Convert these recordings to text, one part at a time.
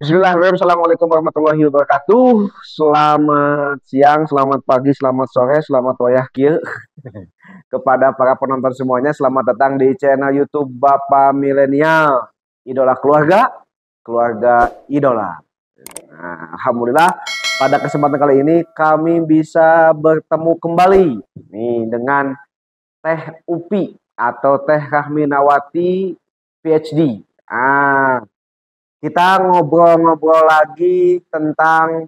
Bismillahirrahmanirrahim. Assalamualaikum warahmatullahi wabarakatuh. Selamat siang, selamat pagi, selamat sore, selamat wayah kieu. Kepada para penonton semuanya, selamat datang di channel YouTube Bapak Milenial, Idola Keluarga, Keluarga Idola. Nah, alhamdulillah pada kesempatan kali ini kami bisa bertemu kembali nih dengan Teh Upi atau Teh Rahminawati PhD. Kita ngobrol-ngobrol lagi tentang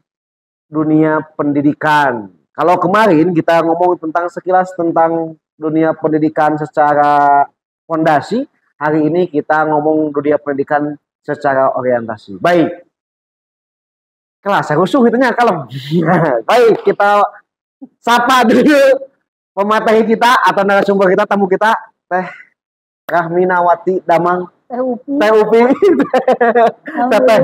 dunia pendidikan. Kalau kemarin kita ngomong tentang sekilas tentang dunia pendidikan secara fondasi, hari ini kita ngomong dunia pendidikan secara orientasi. Baik, kelas rusuh itunya kalem. Baik, kita sapa dulu pemateri kita atau narasumber kita, tamu kita, Teh Rahminawati Damang. Teh Upi. Teh Upi. Teteh.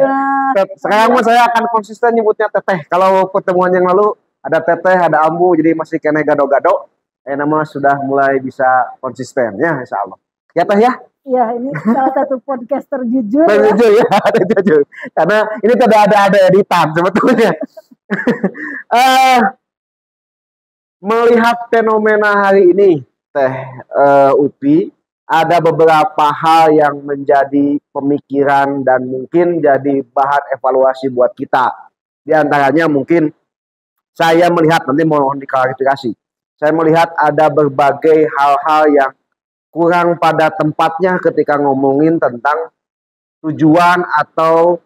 Sekarang mah saya akan konsisten nyebutnya Teteh. Kalau pertemuan yang lalu ada Teteh, ada Ambu, jadi masih kena gado-gado. Nama sudah mulai bisa konsisten ya, insya Allah. Ya Teh ya. Iya, ini salah satu podcaster jujur. Jujur ya, ada jujur. Karena ini tidak ada editan sebetulnya. Melihat fenomena hari ini, Teh Upi, ada beberapa hal yang menjadi pemikiran dan mungkin jadi bahan evaluasi buat kita. Di antaranya mungkin saya melihat, nanti mohon diklarifikasi, saya melihat ada berbagai hal-hal yang kurang pada tempatnya ketika ngomongin tentang tujuan atau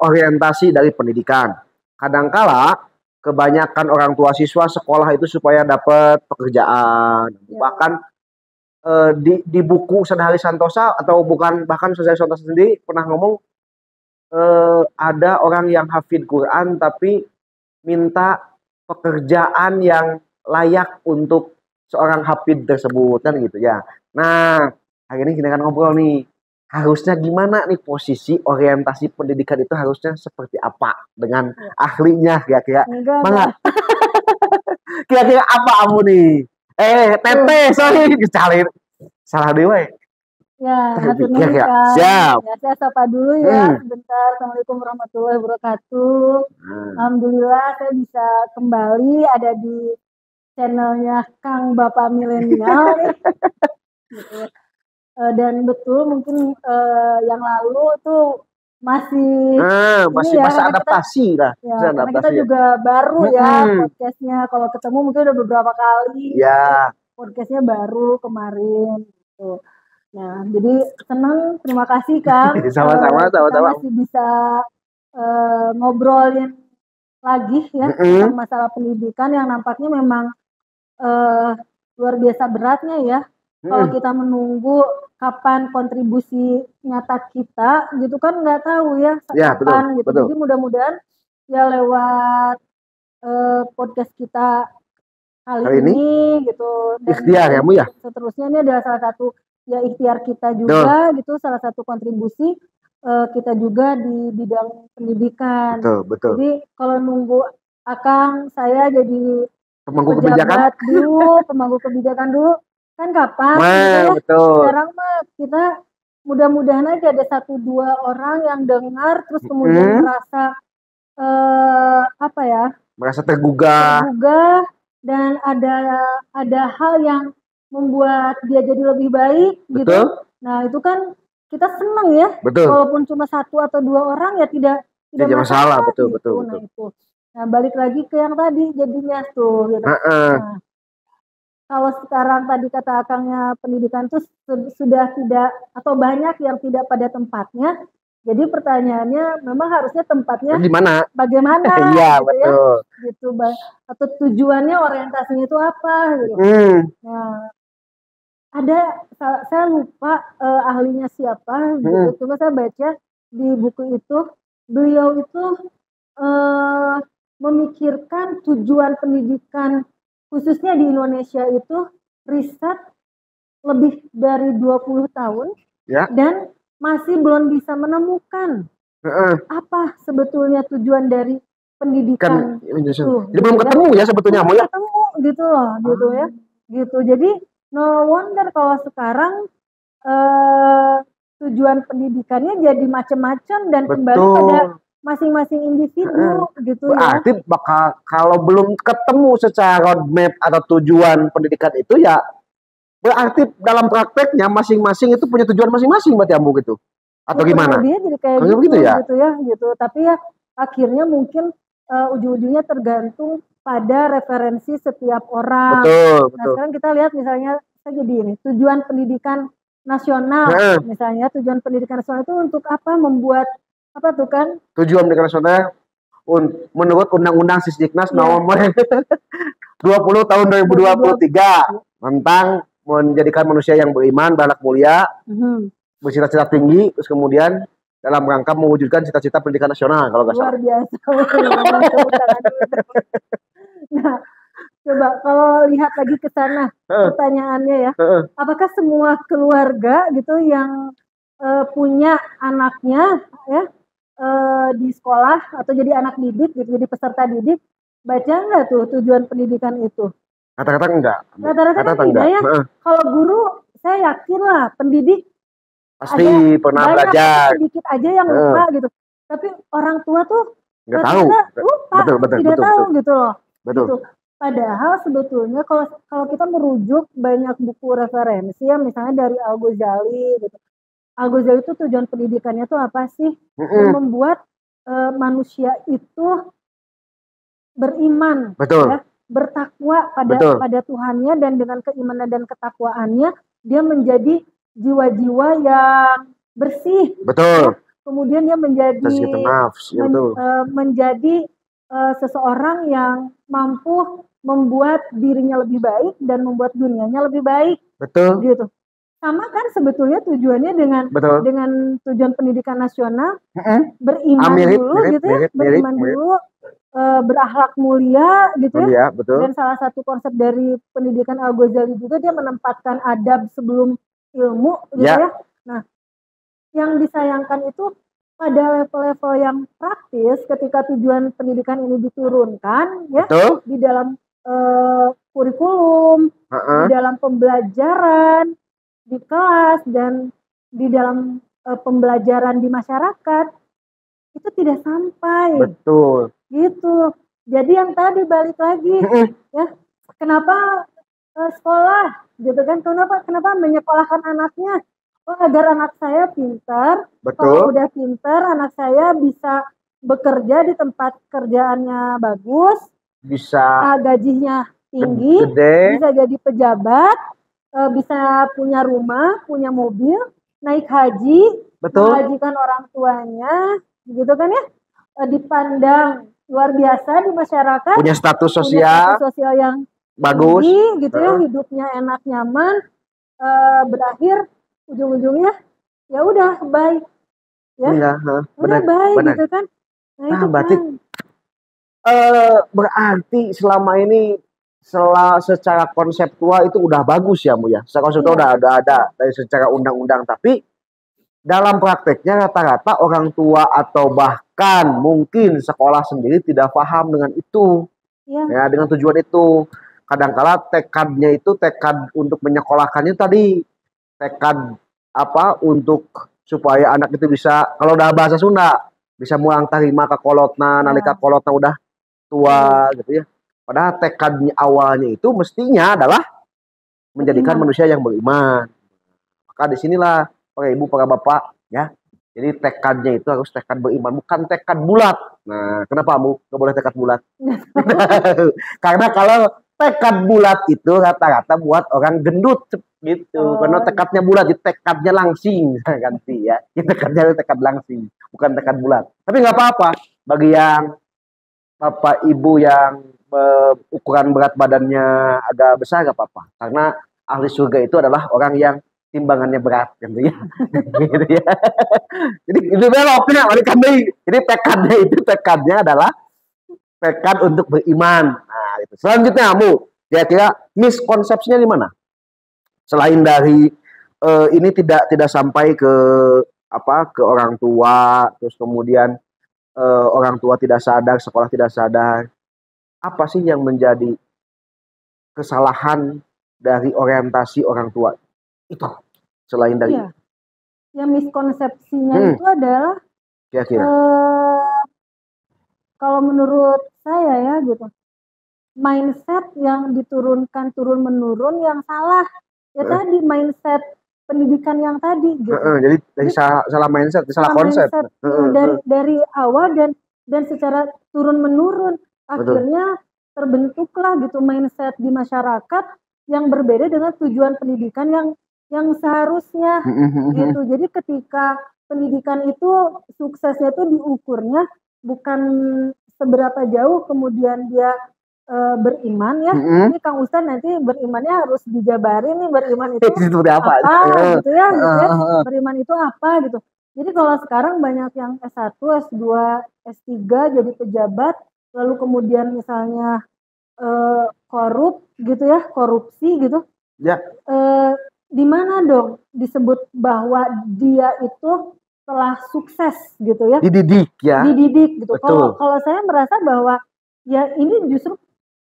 orientasi dari pendidikan. Kadangkala kebanyakan orang tua siswa sekolah itu supaya dapat pekerjaan, bahkan di buku Sadari Santosa atau bukan bahkan Sadari Santosa sendiri pernah ngomong ada orang yang hafid Quran tapi minta pekerjaan yang layak untuk seorang hafid tersebut kan gitu ya. Nah, hari ini kita akan ngobrol nih, harusnya gimana nih posisi orientasi pendidikan itu harusnya seperti apa dengan ahlinya kira-kira. Mangga. Kira-kira apa kamu nih? Teteh, sorry, kecalir. Salah dewa ya? Ya, ya. Siap. Ya, saya sapa dulu ya, sebentar. Assalamualaikum warahmatullahi wabarakatuh. Alhamdulillah saya bisa kembali ada di channelnya Kang Bapak Milenial. Gitu. Dan betul mungkin yang lalu tuh masih masa adaptasi kita, lah. Ya, karena kita juga baru ya podcastnya. Kalau ketemu mungkin udah beberapa kali. Ya. Podcastnya baru kemarin. Gitu. Nah, jadi senang, terima kasih Kang. Sama-sama. Masih bisa ngobrolin lagi ya tentang masalah pendidikan yang nampaknya memang luar biasa beratnya ya. Kalau kita menunggu kapan kontribusi nyata kita gitu kan nggak tahu ya kapan gitu. Jadi mudah-mudahan ya lewat podcast kita kali ini gitu dan ikhtiar ya Bu ya. Seterusnya ini adalah salah satu ya ikhtiar kita juga gitu, salah satu kontribusi kita juga di bidang pendidikan. Betul. Jadi kalau nunggu Akang saya jadi pemangku kebijakan dulu kan kapan gitu ya. Sekarang mah kita mudah-mudahan aja ada 1-2 orang yang dengar terus kemudian merasa merasa tergugah dan ada hal yang membuat dia jadi lebih baik gitu. Nah, itu kan kita senang ya. Walaupun cuma 1 atau 2 orang ya tidak masalah. Betul. Nah, itu. Nah, balik lagi ke yang tadi jadinya tuh gitu. Nah, kalau sekarang tadi kata Akangnya pendidikan itu sudah tidak atau banyak yang tidak pada tempatnya. Jadi pertanyaannya memang harusnya tempatnya di mana? Bagaimana? Iya, gitu betul. Ya. Gitu atau tujuannya orientasinya itu apa gitu. Nah, saya lupa ahlinya siapa gitu. Cuma saya baca di buku itu beliau itu memikirkan tujuan pendidikan khususnya di Indonesia itu riset lebih dari 20 tahun dan masih belum bisa menemukan apa sebetulnya tujuan dari pendidikan itu. Jadi belum ketemu ya sebetulnya belum ketemu gitu loh, gitu ya. Gitu. Jadi no wonder kalau sekarang tujuan pendidikannya jadi macam-macam dan kembali Betul. pada masing-masing individu gitu ya. Berarti bakal kalau belum ketemu secara roadmap atau tujuan pendidikan itu ya berarti dalam prakteknya masing-masing itu punya tujuan masing-masing berarti Ambu gitu. Atau Ya, gimana? Dia jadi kayak Kalau gitu, begitu ya? gitu ya, gitu. Tapi ya akhirnya mungkin ujung-ujungnya tergantung pada referensi setiap orang. Betul, Nah, betul. sekarang kita lihat misalnya saja di ini, tujuan pendidikan nasional. Misalnya tujuan pendidikan nasional itu untuk apa? Membuat apa tuh kan? Tujuan pendidikan nasional menurut Undang-Undang Sisdiknas nomor 20 tahun 2023 tentang menjadikan manusia yang beriman, beranak mulia, bercita-cita tinggi, terus kemudian dalam rangka mewujudkan cita-cita pendidikan nasional kalau nggak salah. Luar biasa. Nah, coba kalau lihat lagi ke sana, pertanyaannya ya, apakah semua keluarga gitu yang punya anaknya ya di sekolah atau jadi anak didik gitu, jadi peserta didik, baca nggak tuh tujuan pendidikan itu? Kata-kata enggak. Rata-rata tidak ya. Kalau guru, saya yakin lah pendidik pasti pernah belajar. Sedikit aja yang lupa gitu. Tapi orang tua tuh nggak tahu, lupa, tidak tahu gitu loh. Gitu. Padahal sebetulnya kalau kita merujuk banyak buku referensi ya, misalnya dari Al-Ghazali gitu. Al-Ghazali itu tujuan pendidikannya tuh apa sih? Membuat manusia itu beriman, ya, bertakwa pada Tuhannya, dan dengan keimanan dan ketakwaannya dia menjadi jiwa-jiwa yang bersih. Ya. Kemudian dia menjadi seseorang yang mampu membuat dirinya lebih baik dan membuat dunianya lebih baik. Gitu. Sama kan sebetulnya tujuannya dengan tujuan pendidikan nasional, beriman dulu gitu ya, beriman dulu, berakhlak mulia gitu ya. Dan salah satu konsep dari pendidikan Al-Ghazali juga dia menempatkan adab sebelum ilmu gitu ya. Nah, yang disayangkan itu pada level-level yang praktis ketika tujuan pendidikan ini diturunkan ya di dalam kurikulum, di dalam pembelajaran di kelas dan di dalam pembelajaran di masyarakat itu tidak sampai. Gitu. Jadi yang tadi balik lagi ya, kenapa sekolah gitu kan, kenapa menyekolahkan anaknya agar anak saya pintar. Kalau udah pintar anak saya bisa bekerja di tempat kerjaannya bagus, bisa gajinya tinggi, bisa jadi pejabat, bisa punya rumah, punya mobil, naik haji, menghajikan orang tuanya, gitu kan ya, dipandang luar biasa di masyarakat, punya status sosial yang bagus, tinggi, gitu ya, hidupnya enak nyaman, berakhir ujung-ujungnya ya udah baik, ya, udah baik gitu kan. Nah itu berarti berarti selama ini secara konseptual itu udah bagus ya Bu ya. Secara konseptual udah ada dari secara undang-undang, tapi dalam prakteknya rata-rata orang tua atau bahkan mungkin sekolah sendiri tidak paham dengan itu. Ya, dengan tujuan itu. Kadang-kala tekadnya itu tekad untuk menyekolahkannya tadi, tekad apa untuk supaya anak itu bisa, kalau udah bahasa Sunda, bisa mulang tarima ke kolotna, nalika kolotna udah tua gitu ya. Padahal tekadnya awalnya itu mestinya adalah menjadikan manusia yang beriman. Maka disinilah para ibu, para bapak ya. Jadi tekadnya itu harus tekad beriman, bukan tekad bulat. Nah, kenapa Bu? Nggak boleh tekad bulat? Karena kalau tekad bulat itu rata-rata buat orang gendut gitu. Karena tekadnya bulat, jadi tekadnya langsing ganti ya. Tekadnya tekad langsing, bukan tekad bulat. Tapi nggak apa-apa bagi yang bapak ibu yang ukuran berat badannya agak besar, nggak apa-apa. Karena ahli surga itu adalah orang yang timbangannya berat gitu ya. Gitu ya. Jadi itu beloknya jadi tekadnya adalah tekad untuk beriman. Nah, itu. Selanjutnya Bu, kira-kira miskonsepsinya di mana? Selain dari ini tidak sampai ke ke orang tua, terus kemudian orang tua tidak sadar, sekolah tidak sadar. Apa sih yang menjadi kesalahan dari orientasi orang tua itu selain dari yang miskonsepsinya itu adalah Kira-kira. kalau menurut saya ya gitu, mindset yang diturunkan turun menurun yang salah. Ya tadi mindset pendidikan yang tadi gitu. Jadi salah mindset, salah konsep. Mindset dari awal dan secara turun menurun akhirnya terbentuklah gitu mindset di masyarakat yang berbeda dengan tujuan pendidikan yang seharusnya gitu. Jadi ketika pendidikan itu suksesnya itu diukurnya bukan seberapa jauh kemudian dia beriman ya. Ini Kang Ustaz nanti berimannya harus dijabarin nih, beriman itu apa gitu ya, beriman itu apa gitu. Jadi kalau sekarang banyak yang S1, S2, S3 jadi pejabat, lalu kemudian misalnya korup gitu ya, korupsi gitu. Ya. Di mana dong disebut bahwa dia itu telah sukses gitu ya? Dididik ya. Dididik gitu. Kalau saya merasa bahwa ya ini justru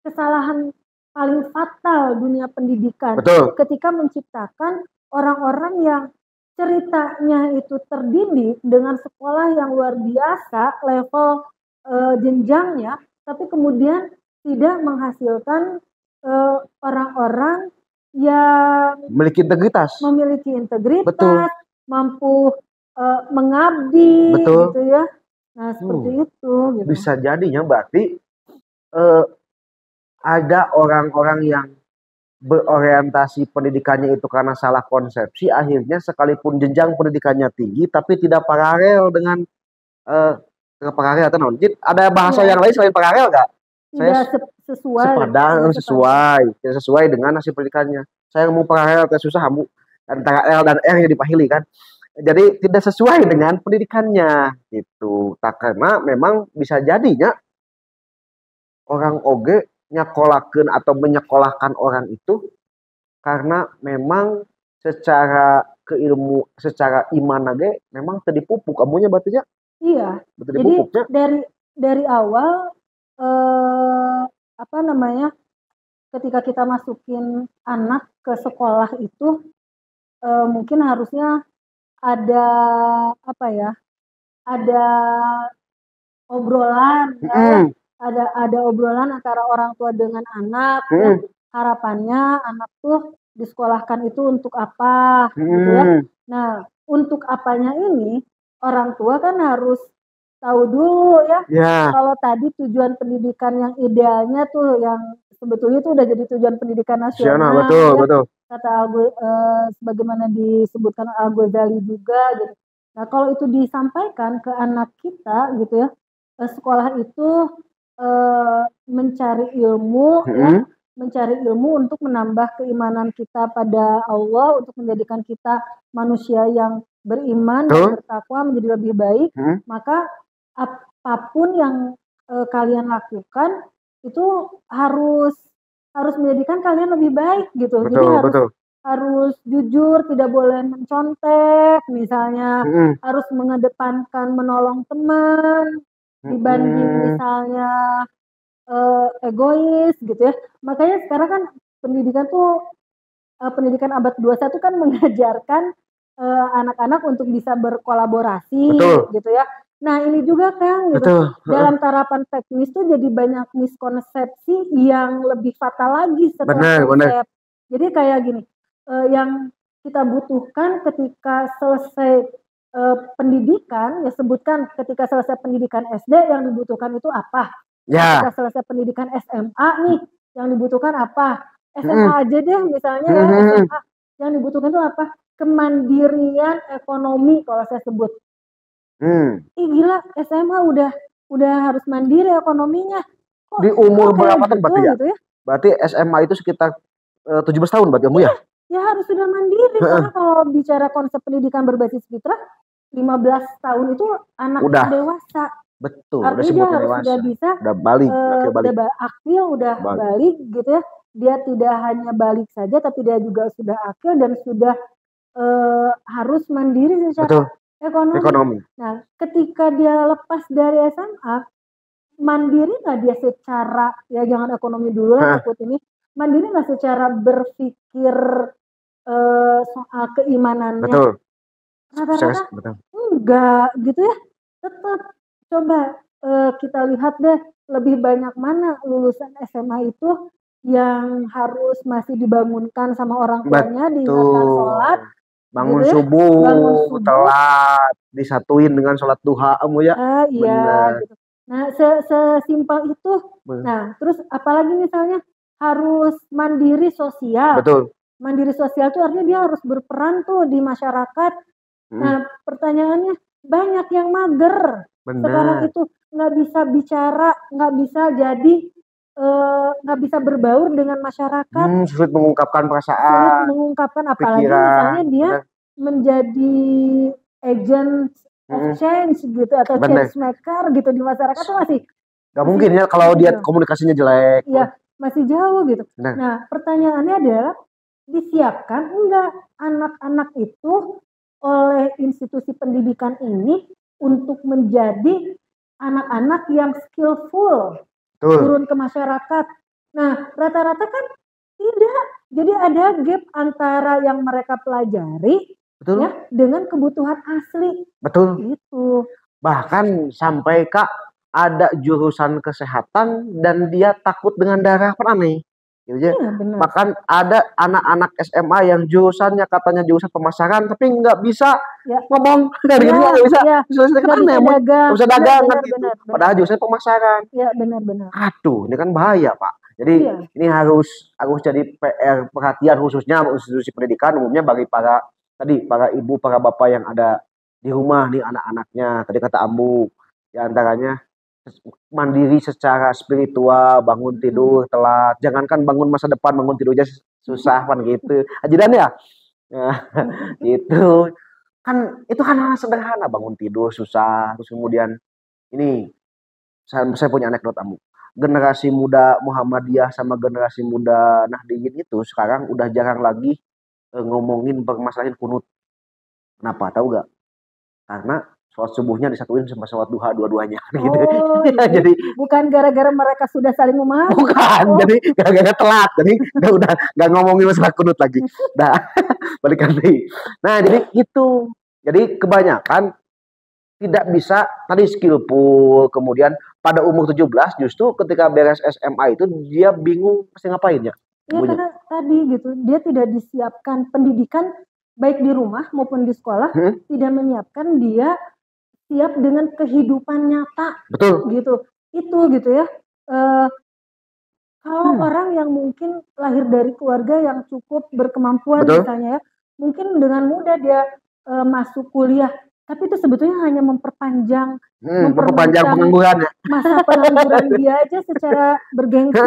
kesalahan paling fatal dunia pendidikan. Ketika menciptakan orang-orang yang ceritanya itu terdidik dengan sekolah yang luar biasa, level jenjangnya, tapi kemudian tidak menghasilkan orang-orang yang memiliki integritas, mampu mengabdi, gitu ya. Nah seperti itu. Gitu. Bisa jadinya berarti ada orang-orang yang berorientasi pendidikannya itu karena salah konsepsi, akhirnya sekalipun jenjang pendidikannya tinggi tapi tidak paralel dengan paralel atau non. Ada bahasa yang lain selain paralel nggak? Tidak sesuai dengan hasil pendidikannya. Saya mau paralel kayak susah, antara L dan R yang dipahili kan. Jadi tidak sesuai dengan pendidikannya gitu. Karena memang bisa jadinya orang oge nyakolakeun atau menyekolahkan orang itu karena memang secara secara iman age memang teu dipupuk amunnya batunya. Iya. Jadi dari awal ketika kita masukin anak ke sekolah itu mungkin harusnya ada ada obrolan ada obrolan antara orang tua dengan anak ya. Harapannya anak tuh disekolahkan itu untuk apa gitu ya. Nah untuk apanya ini orang tua kan harus tahu dulu ya. Kalau tadi tujuan pendidikan yang idealnya tuh yang sebetulnya itu udah jadi tujuan pendidikan nasional. Betul. Kata sebagaimana disebutkan Al-Ghazali juga gitu. Nah kalau itu disampaikan ke anak kita gitu ya, sekolah itu mencari ilmu ya, mencari ilmu untuk menambah keimanan kita pada Allah, untuk menjadikan kita manusia yang beriman dan bertakwa menjadi lebih baik, maka apapun yang kalian lakukan itu harus menjadikan kalian lebih baik gitu. Jadi harus jujur, tidak boleh mencontek misalnya, harus mengedepankan menolong teman dibanding misalnya egois gitu ya. Makanya sekarang kan pendidikan tuh pendidikan abad 21 kan mengajarkan anak-anak untuk bisa berkolaborasi gitu ya. Nah ini juga Kang gitu, dalam terapan teknis tuh jadi banyak miskonsepsi yang lebih fatal lagi setelah konsep. Jadi kayak gini, yang kita butuhkan ketika selesai pendidikan, ya sebutkan ketika selesai pendidikan SD yang dibutuhkan itu apa? Ketika selesai pendidikan SMA nih yang dibutuhkan apa? SMA aja deh misalnya ya, SMA yang dibutuhkan itu apa? Kemandirian ekonomi kalau saya sebut. Gila SMA udah harus mandiri ekonominya. Kok di umur berapa tuh berarti gitu ya? Berarti SMA itu sekitar 17 tahun berarti kamu ya? Ya harus sudah mandiri karena kalau bicara konsep pendidikan berbasis fitrah 15 tahun itu anak udah dewasa. Betul, artinya dia harus sudah bisa udah balik, udah balik gitu ya. Dia tidak hanya balik saja tapi dia juga sudah akil dan sudah harus mandiri secara ekonomi. Nah, ketika dia lepas dari SMA, mandiri nggak dia secara, ya jangan ekonomi dulu lah takut ini, mandiri nggak secara berpikir soal keimanannya. Rata-rata enggak gitu ya. Tetap coba kita lihat deh lebih banyak mana lulusan SMA itu yang harus masih dibangunkan sama orang tuanya, diingatkan sholat, bangun gitu ya, bangun subuh, telat, disatuin dengan sholat duha, ya. Iya, gitu. Nah, sesimpel itu. Nah, terus apalagi misalnya harus mandiri sosial. Betul. Mandiri sosial itu artinya dia harus berperan tuh di masyarakat. Nah, pertanyaannya banyak yang mager. Sekarang itu nggak bisa bicara, nggak bisa jadi, nggak bisa berbaur dengan masyarakat. Sulit mengungkapkan perasaan. Sulit mengungkapkan, apalagi misalnya dia menjadi agent of change gitu atau change maker gitu di masyarakat tuh masih nggak mungkin ya kalau dia komunikasinya jelek. Iya, masih jauh gitu. Nah, pertanyaannya adalah disiapkan enggak anak-anak itu oleh institusi pendidikan ini untuk menjadi anak-anak yang skillful, turun ke masyarakat. Nah, rata-rata kan tidak. Jadi ada gap antara yang mereka pelajari ya dengan kebutuhan asli. Betul. Itu. Bahkan sampai Kak ada jurusan kesehatan dan dia takut dengan darah, pernah nih. Gitu ya. Bahkan ada anak-anak SMA yang jurusannya katanya jurusan pemasaran tapi nggak bisa ngomong dari nggak bisa. Nggak bisa dagang kan gitu. Padahal jurusan pemasaran. Iya, benar-benar. Aduh, ini kan bahaya, Pak. Jadi ini harus jadi PR perhatian khususnya institusi pendidikan umumnya bagi para ibu, para bapak yang ada di rumah nih anak-anaknya. Tadi kata Ambu, ya antaranya mandiri secara spiritual, bangun tidur telat, jangankan bangun masa depan, bangun tidurnya susah kan gitu. Ajidan ya? Gitu. Kan itu kan hal sederhana, bangun tidur susah, terus kemudian ini saya punya anekdot Ambu. Generasi muda Muhammadiyah sama generasi muda Nahdliyin itu sekarang udah jarang lagi ngomongin permasalahan kunut. Kenapa? Tahu gak? Karena sholat subuhnya disatuin sama sholat duha dua-duanya. Gitu. Jadi bukan gara-gara mereka sudah saling memahami. Bukan, jadi gara-gara telat. Jadi udah nggak ngomongin masalah kunut lagi. Nah, balik lagi. Nah, jadi gitu. Jadi kebanyakan tidak bisa tadi skillful, kemudian pada umur 17 justru ketika beres SMA itu dia bingung pasti ngapain ya. Iya, karena tadi gitu, dia tidak disiapkan pendidikan baik di rumah maupun di sekolah, tidak menyiapkan dia siap dengan kehidupan nyata. Betul. Gitu. Itu gitu ya. Kalau orang yang mungkin lahir dari keluarga yang cukup berkemampuan misalnya ya, mungkin dengan mudah dia masuk kuliah. Tapi itu sebetulnya hanya memperpanjang pengangguran ya. Masa pengangguran dia aja secara bergengsi.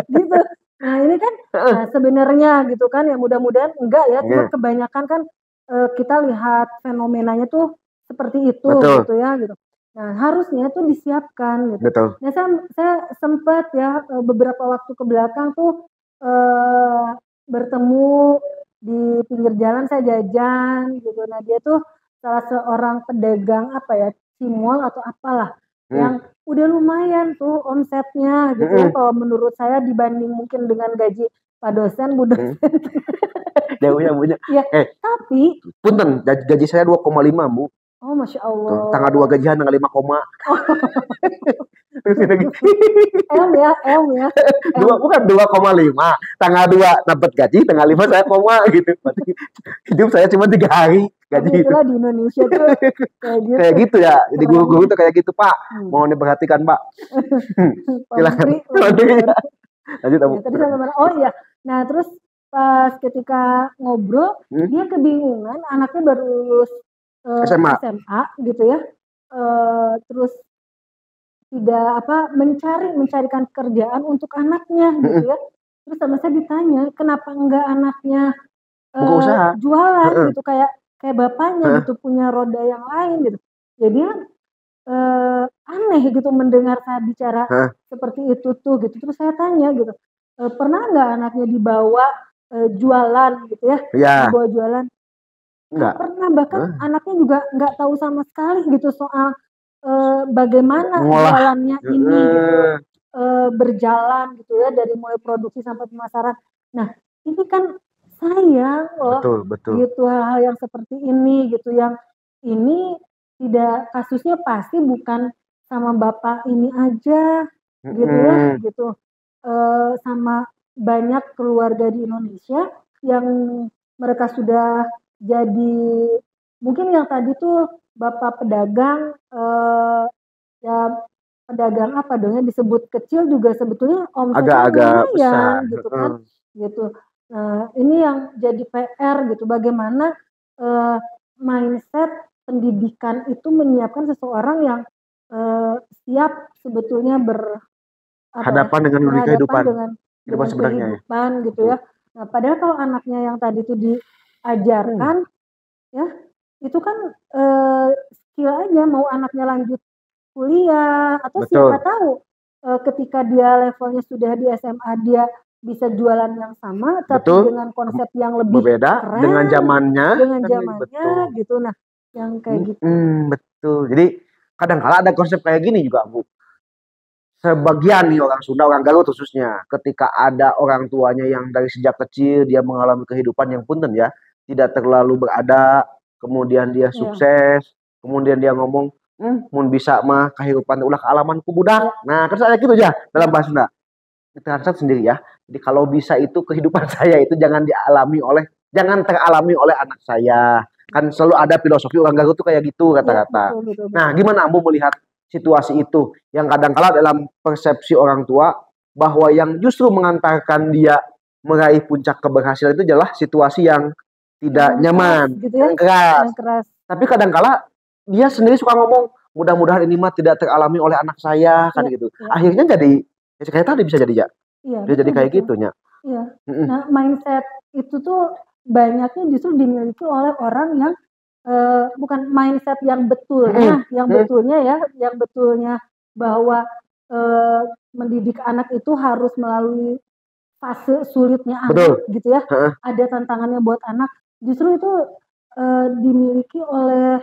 Gitu. Nah ini kan sebenarnya gitu kan ya mudah-mudahan enggak ya. Cuma kebanyakan kan kita lihat fenomenanya tuh seperti itu. Gitu ya gitu. Nah harusnya tuh disiapkan gitu. Nah saya sempat ya beberapa waktu ke belakang tuh bertemu di pinggir jalan, saya jajan gitu. Nah dia tuh salah seorang pedagang apa ya, cimol atau apalah yang udah lumayan tuh omsetnya gitu ya. Kalau menurut saya dibanding mungkin dengan gaji Pak dosen, Bu dosen. Jauh ya Bu. Ya, tapi punten gaji saya 2,5 Bu. Oh Masya Allah. Tanggal 2 gajian, tanggal 5 koma. M ya. 2 bukan 2,5. Tanggal 2 dapat gaji, tanggal 5 saya koma gitu. Berarti hidup saya cuma 3 hari gaji. Itulah di Indonesia tuh kayak gitu ya. Jadi guru-guru tuh kayak gitu, Pak. Mohon diperhatikan, Pak. Silakan. Lanjut, Abu. Tadi sama oh iya. Nah, terus pas ketika ngobrol, dia kebingungan, anaknya baru lulus SMA gitu ya. Terus tidak mencarikan pekerjaan untuk anaknya gitu ya. Terus sama saya ditanya, kenapa enggak anaknya jualan gitu kayak bapaknya gitu, punya roda yang lain gitu. Jadi aneh gitu mendengar saya bicara seperti itu tuh gitu. Terus saya tanya gitu, pernah nggak anaknya dibawa jualan gitu ya? Dibawa jualan? Nggak pernah, bahkan anaknya juga nggak tahu sama sekali gitu soal bagaimana jualannya ini gitu berjalan gitu ya, dari mulai produksi sampai pemasaran. Nah ini kan sayang loh Betul, betul. gitu hal-hal yang seperti ini gitu, yang ini tidak kasusnya pasti bukan sama bapak ini aja gitu ya Mm-mm. gitu, sama banyak keluarga di Indonesia yang mereka sudah jadi mungkin yang tadi tuh bapak pedagang, ya pedagang apa dong ya, disebut kecil juga sebetulnya omsetnya Agak-agak besar. lumayan gitu kan, gitu. Nah, ini yang jadi PR gitu, bagaimana, eee, mindset pendidikan itu menyiapkan seseorang yang, siap sebetulnya apa ya, Hadapan dengan dunia berhadapan kehidupan. Kehidupan dengan sebenarnya ya. kehidupan gitu Betul. ya. Nah, padahal kalau anaknya yang tadi itu diajarkan ya, itu kan, skill aja mau anaknya lanjut kuliah atau siapa Betul. tahu, ketika dia levelnya sudah di SMA dia bisa jualan yang sama tapi Betul. dengan konsep yang lebih Berbeda dengan keren zamannya dengan kan zamannya betul. gitu. Nah, yang kayak gitu. Betul. Jadi kadang kala ada konsep kayak gini juga, Bu. Sebagian nih orang Sunda, orang Garut khususnya, ketika ada orang tuanya yang dari sejak kecil dia mengalami kehidupan yang punten ya, tidak terlalu berada, kemudian dia Iya, sukses, kemudian dia ngomong, mun bisa mah kehidupan ulah kealamanku budak. iya, Nah, terus saya gitu aja dalam iya, bahasa Sunda. Translate sendiri ya. Jadi kalau bisa itu kehidupan saya itu jangan teralami oleh anak saya. Kan selalu ada filosofi orang Garut tuh kayak gitu iya, kata-kata. betul betul Nah, betul. gimana Ambu melihat situasi itu yang kadang-kala dalam persepsi orang tua bahwa yang justru mengantarkan dia meraih puncak keberhasilan itu adalah situasi yang tidak Yang keras nyaman, gitu ya, yang keras. yang keras. Tapi kadang-kala dia sendiri suka ngomong, mudah-mudahan ini mah tidak teralami oleh anak saya kan Iya, gitu. iya, Akhirnya jadi ya kayak tadi bisa jadi ya. iya, Dia jadi betul kayak betul. gitu nya. Iya. Mhm. Nah, mindset itu tuh banyaknya justru dimiliki oleh orang yang, bukan mindset Mhm. yang Mhm. betulnya ya, yang betulnya bahwa, eee, mendidik anak itu harus melalui fase sulitnya anak Betul. gitu ya, Heeh. ada tantangannya buat anak, justru itu, dimiliki oleh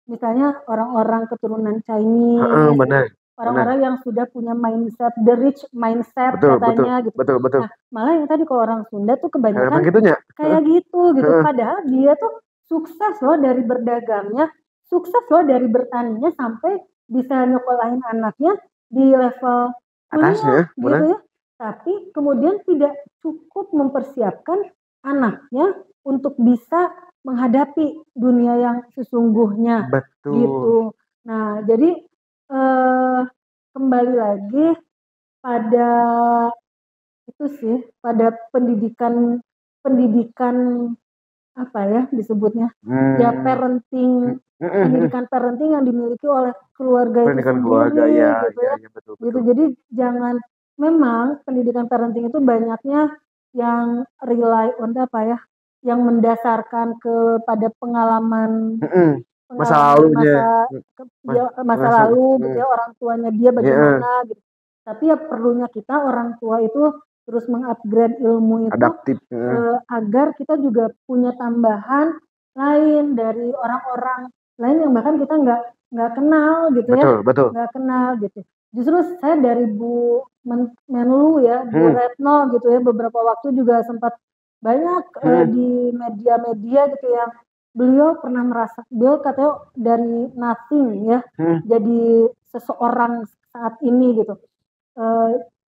misalnya orang-orang keturunan Heeh, Chinese gitu, bener. Bener. orang-orang yang sudah punya mindset, the rich mindset Betul, betul. katanya gitu. Betul, betul. Nah, malah yang tadi kalau orang Sunda tuh Emang kebanyakan gitunya. Heeh. kayak gitu, Heeh. padahal dia tuh sukses loh dari berdagangnya, sukses loh dari bertaninya, sampai bisa nyekolahin anaknya di level kuliah Atasnya, gitu bener. ya. Tapi kemudian tidak cukup mempersiapkan anaknya untuk bisa menghadapi dunia yang sesungguhnya Betul. gitu. Nah, jadi, eee, kembali lagi pada itu sih, pada pendidikan pendidikan apa ya disebutnya, ya Mmm. parenting, Mhm, mhm. pendidikan parenting yang dimiliki oleh keluarga itu Pendidikan keluarga, ya, sendiri gitu ya, ya, ya, betul, gitu. betul. Jadi jangan memang pendidikan parenting itu banyaknya yang rely on apa ya, yang mendasarkan kepada pengalaman Mhm. Masa pengalaman lalunya. masa Mas dia masa masa lalu gitu ya, orang tuanya dia heeh, bagaimana gitu. Tapi ya perlunya kita orang tua itu terus meng-upgrade ilmu itu, adaptif, heeh. agar kita juga punya tambahan lain dari orang-orang lain yang bahkan kita nggak kenal gitu ya, Betul, betul. nggak kenal gitu. Justru saya dari Menlu ya, Bu Mhm, Retno gitu ya, beberapa waktu juga sempat banyak, mhm, di media-media gitu yang beliau katanya dari nothing ya, mhm. jadi seseorang saat ini gitu,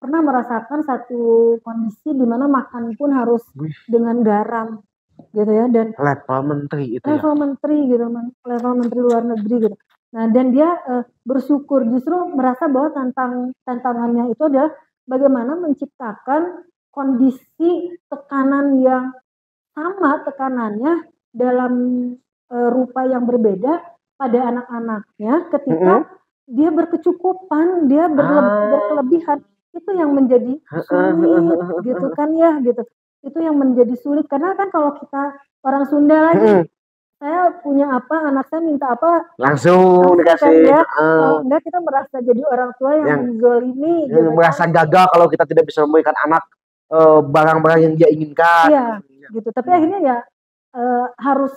pernah merasakan satu kondisi di mana makan pun harus Wih, dengan garam gitu ya, dan level menteri itu ya? level menteri gitu, level menteri luar negeri gitu. Nah, dan dia, bersyukur justru merasa bahwa tantangannya itu adalah bagaimana menciptakan kondisi tekanan yang sama tekanannya dalam, rupa yang berbeda pada anak-anaknya ketika Mhm. dia berkecukupan, dia Ah, berkelebihan. Itu yang menjadi heeh, heeh, sulit heeh, gitu heeh. kan ya, gitu. Itu yang menjadi sulit karena kan kalau kita orang Sunda lagi, Mhm. saya punya apa, anak saya minta apa, Langsung langsung kan dikasih, ya, heeh. kalau enggak kita merasa jadi orang tua yang Yang menzolimi gitu kan. merasa gagal kalau kita tidak bisa memberikan anak, barang-barang yang dia inginkan. Iya, gitu. Tapi Mhm. akhirnya ya, harus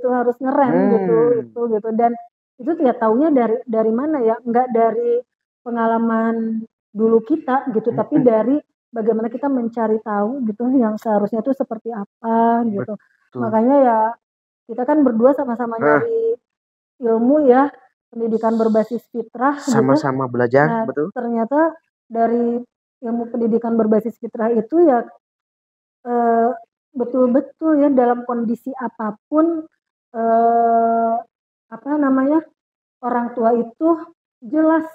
harus ngerem gitu Mmm. itu gitu dan itu ya taunya dari mana ya, enggak dari pengalaman dulu kita gitu, tapi Mhm. dari bagaimana kita mencari tahu gitu yang seharusnya itu seperti apa gitu. Betul. Makanya ya kita kan berdua sama-sama Nah, nyari ilmu ya, pendidikan berbasis fitrah gitu. sama-sama belajar, Nah, betul. ternyata dari ilmu pendidikan berbasis fitrah itu ya Eee, betul-betul ya dalam kondisi apapun, eee, apa namanya, orang tua itu jelas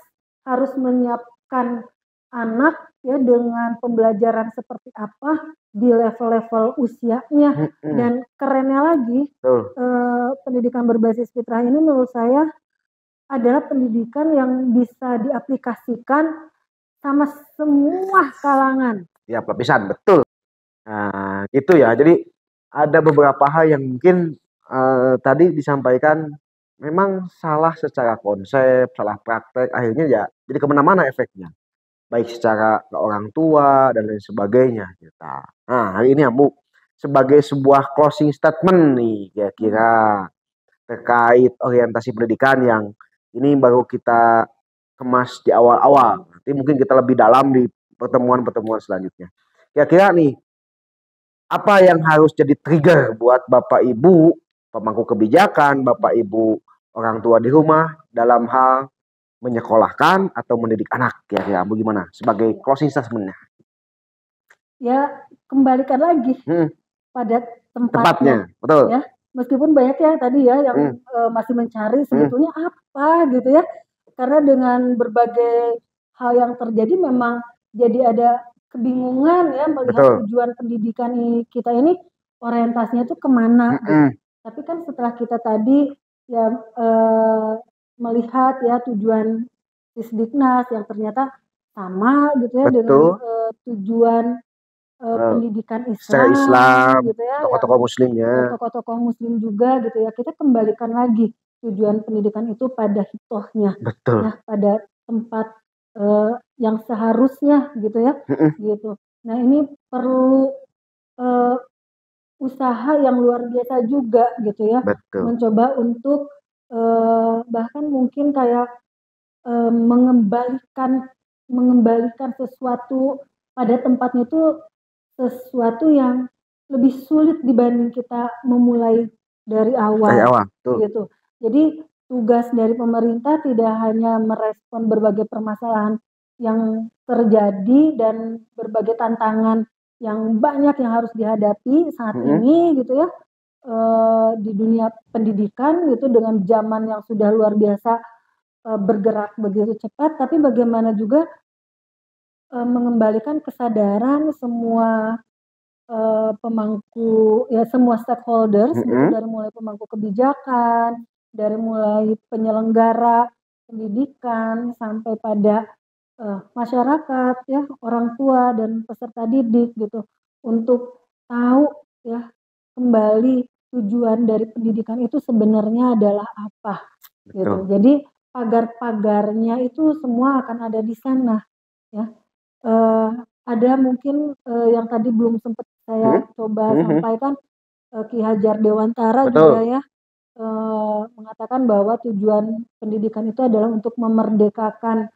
harus menyiapkan anak ya dengan pembelajaran seperti apa di level-level usianya. Mhm, Dan kerennya lagi, betul. pendidikan berbasis fitrah ini menurut saya adalah pendidikan yang bisa diaplikasikan sama semua kalangan. Tiap lapisan, betul. Nah, gitu ya. Jadi ada beberapa hal yang mungkin tadi disampaikan memang salah secara konsep, salah praktek, akhirnya ya jadi kemana-mana efeknya. Baik secara ke orang tua dan lain sebagainya kita. Nah, hari ini Ambu sebagai sebuah closing statement nih Mhm. kira-kira terkait orientasi pendidikan yang ini baru kita kemas di awal-awal. Nanti mungkin kita lebih dalam di pertemuan-pertemuan selanjutnya. Kira-kira nih apa yang harus jadi trigger buat Bapak Ibu pemangku kebijakan, Bapak Ibu orang tua di rumah dalam hal menyekolahkan atau mendidik anak kira-kira bagaimana sebagai Ya. closing statement-nya? Ya, kembalikan lagi Hmm, pada tepatnya, tempatnya, betul. ya. Meskipun banyak ya tadi ya yang, Hmm, masih mencari hmm, sebetulnya apa gitu ya. Karena dengan berbagai hal yang terjadi memang jadi ada kebingungan ya melihat betul. tujuan pendidikan kita ini orientasinya tuh kemana gitu. Hmm, Tapi kan setelah kita tadi ya, melihat ya tujuan Sisdiknas yang ternyata sama gitu ya dengan, betul. tujuan Eh, pendidikan secara Islam Islam, gitu ya, yang tokoh-tokoh muslimnya, tokoh-tokoh muslim juga gitu ya, kita kembalikan lagi tujuan pendidikan itu pada hitohnya, betul. ya pada tempat, yang seharusnya gitu ya, Hmm, gitu. Nah ini perlu, eee, usaha yang luar biasa juga gitu ya, betul. mencoba untuk, bahkan mungkin kayak, mengembalikan mengembalikan sesuatu pada tempatnya itu sesuatu yang lebih sulit dibanding kita memulai dari Dari awal, awal, betul. gitu. Jadi tugas dari pemerintah tidak hanya merespon berbagai permasalahan yang terjadi dan berbagai tantangan yang banyak yang harus dihadapi saat Hmm, ini gitu ya, di dunia pendidikan gitu dengan zaman yang sudah luar biasa, bergerak begitu cepat, tapi bagaimana juga, mengembalikan kesadaran semua pemangku ya semua stakeholders gitu, hmm, dari mulai pemangku kebijakan, dari mulai penyelenggara pendidikan, sampai pada, masyarakat ya, orang tua dan peserta didik gitu, untuk tahu ya kembali tujuan dari pendidikan itu sebenarnya adalah apa, gitu. betul. Jadi pagar-pagarnya itu semua akan ada di sana ya. Eee, ada mungkin, yang tadi belum sempat Hmm, saya coba hmm, sampaikan, Ki Hajar Dewantara juga betul. ya, mengatakan bahwa tujuan pendidikan itu adalah untuk memerdekakan,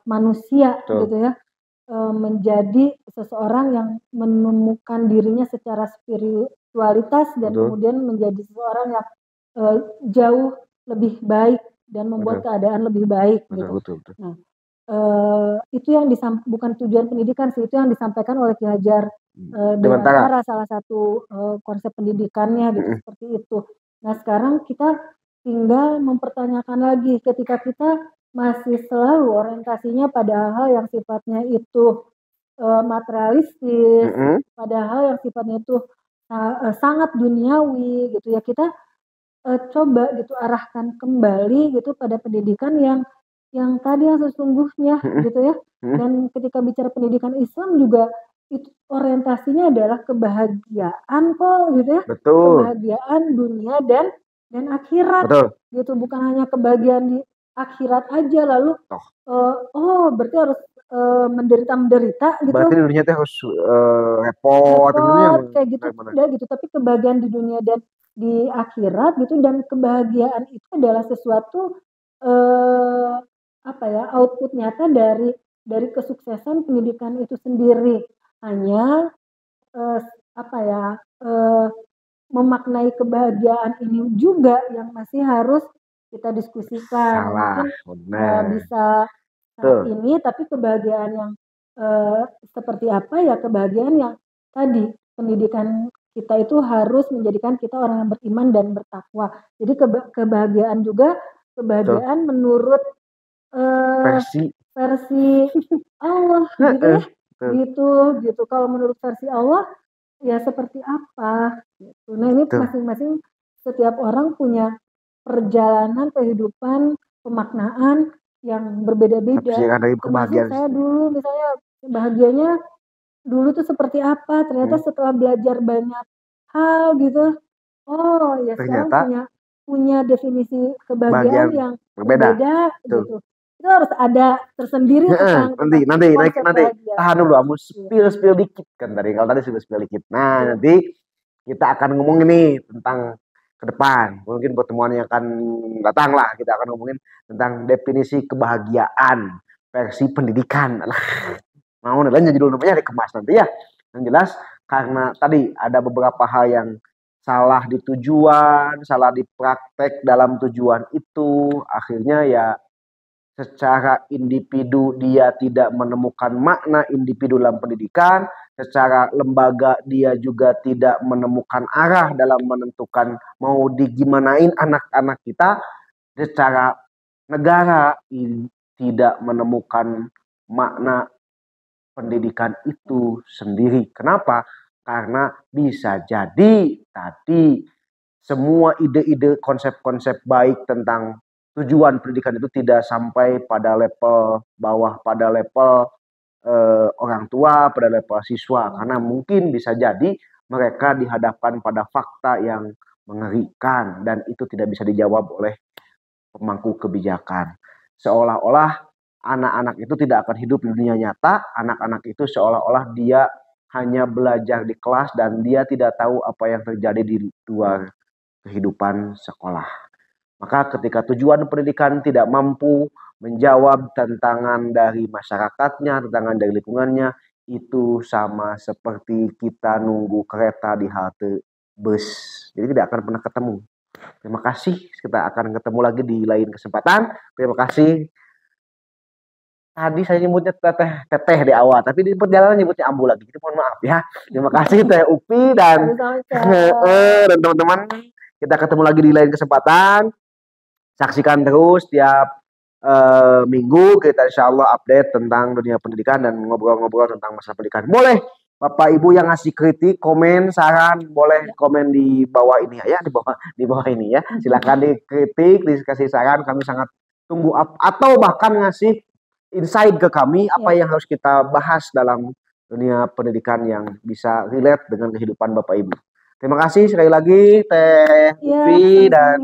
manusia Betul, gitu ya, menjadi seseorang yang menemukan dirinya secara spiritualitas dan betul, kemudian menjadi seseorang yang, eee, jauh lebih baik dan membuat betul, keadaan lebih baik betul, gitu. betul, betul. Nah, itu yang bukan tujuan pendidikan sih, itu yang disampaikan oleh Ki Hajar, Dewantara. Dewantara salah satu, konsep pendidikannya gitu, Hmm, seperti itu. Nah sekarang kita tinggal mempertanyakan lagi ketika kita masih selalu orientasinya pada hal yang sifatnya itu, materialistis, hmm, pada hal yang sifatnya itu, sangat duniawi gitu ya, kita coba gitu arahkan kembali gitu pada pendidikan yang tadi yang sesungguhnya hmm, gitu ya. hmm, Dan ketika bicara pendidikan Islam juga itu orientasinya adalah kebahagiaan kok gitu ya. betul, Kebahagiaan dunia dan akhirat betul. gitu, bukan hanya kebahagiaan di akhirat aja lalu, Toh, oh berarti harus, menderita-menderita gitu. berarti dulunya teh harus repot, tentunya Repot kayak gitu, bagaimana? tidak gitu, tapi kebahagiaan di dunia dan di akhirat gitu dan kebahagiaan itu adalah sesuatu, eee, apa ya, output nyata dari dari kesuksesan pendidikan itu sendiri. Hanya memaknai kebahagiaan ini juga yang masih harus kita diskusikan. Salah, Mungkin benar. bisa saat ini, tapi kebahagiaan yang seperti apa ya, kebahagiaan yang tadi pendidikan kita itu harus menjadikan kita orang yang beriman dan bertakwa. Jadi kebahagiaan juga kebahagiaan menurut versi Allah gitu ya. Gitu. Kalau menurut versi Allah ya seperti apa gitu. Nah, ini masing-masing setiap orang punya perjalanan kehidupan, pemaknaan yang berbeda-beda. Termasuk saya dulu misalnya bahagianya dulu tuh seperti apa, ternyata setelah belajar banyak hal gitu, oh ya sekarang punya definisi kebahagiaan yang berbeda gitu. Itu harus ada tersendiri tentang nanti tahan dulu, kamu spill dikit kan tadi. Kalau tadi sudah spill dikit. Nah, nanti kita akan ngomong ini tentang ke depan. Mungkin pertemuan yang akan datang lah, kita akan ngomongin tentang definisi kebahagiaan versi pendidikan. Mau nih judul namanya dikemas nanti ya. Yang jelas karena tadi ada beberapa hal yang salah di tujuan, salah di praktek dalam tujuan itu, akhirnya ya secara individu dia tidak menemukan makna individu dalam pendidikan, secara lembaga dia juga tidak menemukan arah dalam menentukan mau digimanain anak-anak kita, secara negara tidak menemukan makna pendidikan itu sendiri. Kenapa? Karena bisa jadi tadi semua ide-ide, konsep-konsep baik tentang tujuan pendidikan itu tidak sampai pada level bawah, pada level orang tua, pada level siswa. Karena mungkin bisa jadi mereka dihadapkan pada fakta yang mengerikan dan itu tidak bisa dijawab oleh pemangku kebijakan. Seolah-olah anak-anak itu tidak akan hidup di dunia nyata, anak-anak itu seolah-olah dia hanya belajar di kelas dan dia tidak tahu apa yang terjadi di luar kehidupan sekolah. Maka ketika tujuan pendidikan tidak mampu menjawab tantangan dari masyarakatnya, tantangan dari lingkungannya, itu sama seperti kita nunggu kereta di halte bus. Jadi tidak akan pernah ketemu. Terima kasih, kita akan ketemu lagi di lain kesempatan. Terima kasih. Tadi saya nyebutnya teteh di awal, tapi di perjalanan nyebutnya ambu lagi. Jadi mohon maaf ya. Terima kasih Teh Upi dan teman-teman. Kita ketemu lagi di lain kesempatan. Saksikan terus tiap minggu kita insya Allah update tentang dunia pendidikan dan ngobrol-ngobrol tentang masa pendidikan. Boleh Bapak Ibu yang ngasih kritik, komen, saran, boleh komen di bawah ini ya, di bawah ini ya. Silakan dikritik, dikasih saran, kami sangat tunggu atau bahkan ngasih insight ke kami apa yang harus kita bahas dalam dunia pendidikan yang bisa relate dengan kehidupan Bapak Ibu. Terima kasih sekali lagi Teh Upi dan